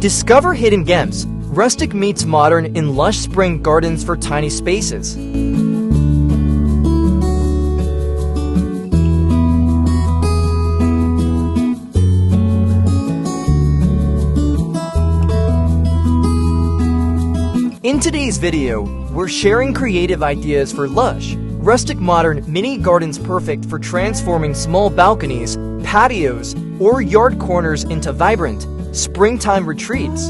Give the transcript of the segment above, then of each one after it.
Discover hidden gems. Rustic meets modern in lush spring gardens for tiny spaces. In today's video, we're sharing creative ideas for Lush, Rustic-Modern mini gardens perfect for transforming small balconies, patios, or yard corners into vibrant, springtime retreats.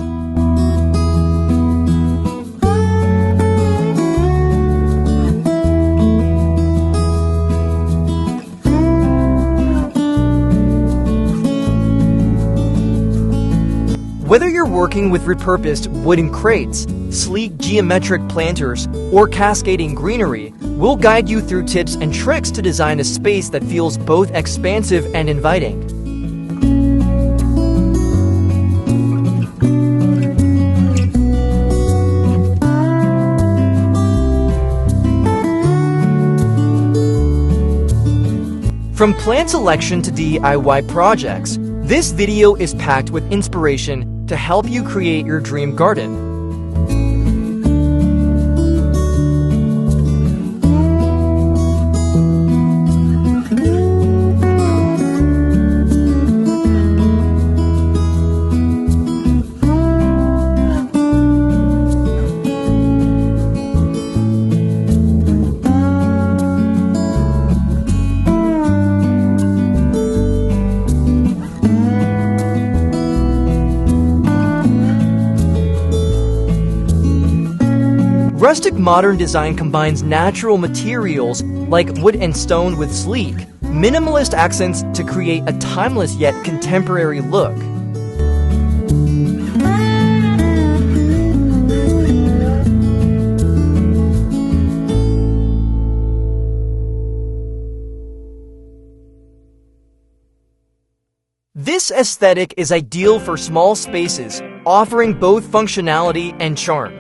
Whether you're working with repurposed wooden crates, sleek geometric planters, or cascading greenery, we'll guide you through tips and tricks to design a space that feels both expansive and inviting. From plant selection to DIY projects, this video is packed with inspiration to help you create your dream garden. Rustic-Modern design combines natural materials like wood and stone with sleek, minimalist accents to create a timeless yet contemporary look. This aesthetic is ideal for small spaces, offering both functionality and charm.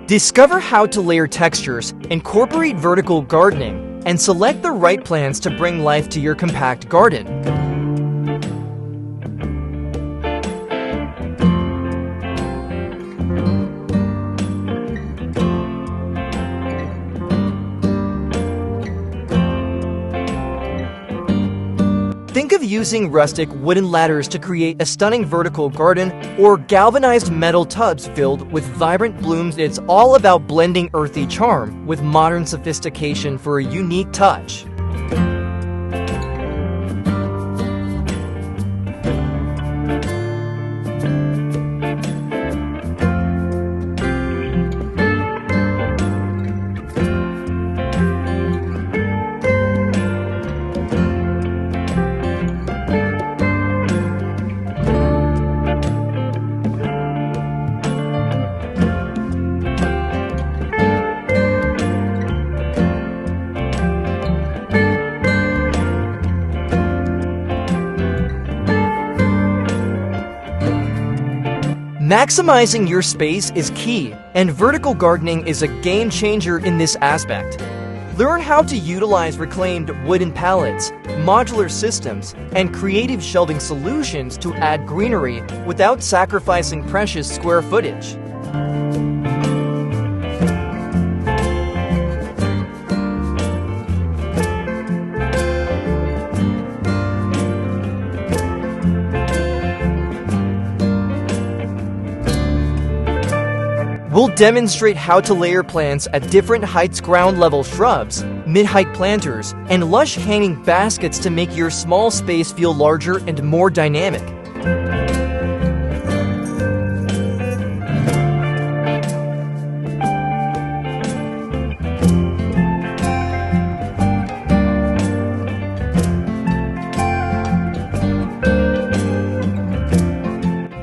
Discover how to layer textures, incorporate vertical gardening, and select the right plants to bring life to your compact garden. Think of using rustic wooden ladders to create a stunning vertical garden, or galvanized metal tubs filled with vibrant blooms. It's all about blending earthy charm with modern sophistication for a unique touch. Maximizing your space is key, and vertical gardening is a game changer in this aspect. Learn how to utilize reclaimed wooden pallets, modular systems, and creative shelving solutions to add greenery without sacrificing precious square footage. We'll demonstrate how to layer plants at different heights: ground level shrubs, mid-height planters, and lush hanging baskets to make your small space feel larger and more dynamic.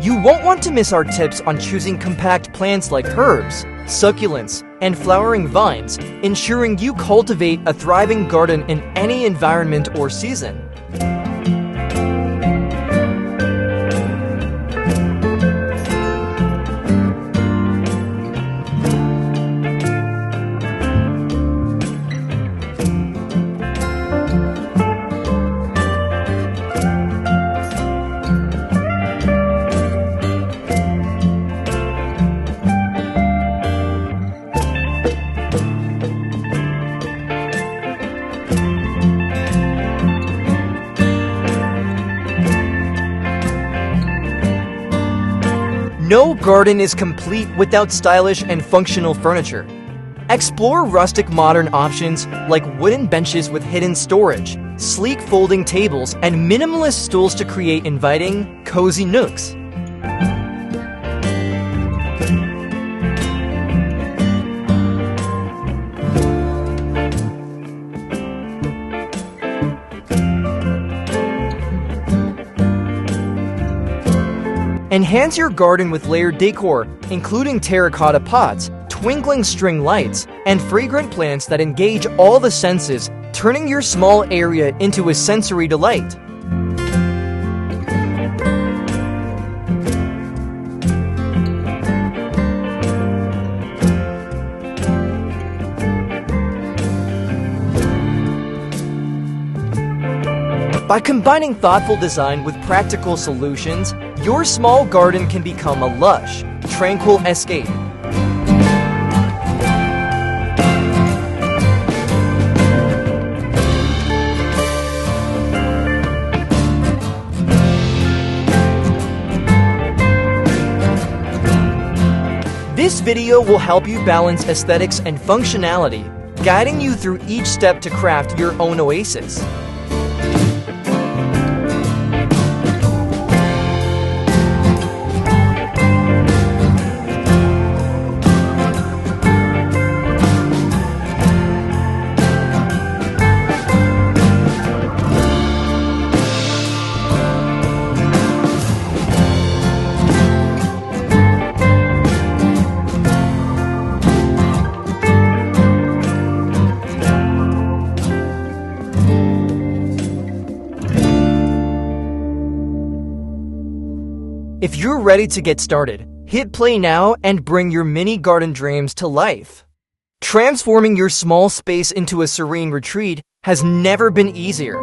You won't want to miss our tips on choosing compact plants like herbs, succulents, and flowering vines, ensuring you cultivate a thriving garden in any environment or season. No garden is complete without stylish and functional furniture. Explore rustic modern options like wooden benches with hidden storage, sleek folding tables, and minimalist stools to create inviting, cozy nooks. Enhance your garden with layered decor, including terracotta pots, twinkling string lights, and fragrant plants that engage all the senses, turning your small area into a sensory delight. By combining thoughtful design with practical solutions, your small garden can become a lush, tranquil escape. This video will help you balance aesthetics and functionality, guiding you through each step to craft your own oasis. If you're ready to get started, hit play now and bring your mini garden dreams to life. Transforming your small space into a serene retreat has never been easier.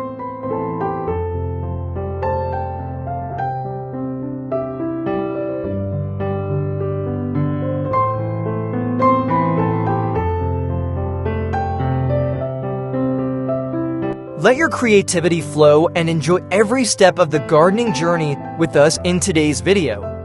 Let your creativity flow and enjoy every step of the gardening journey with us in today's video.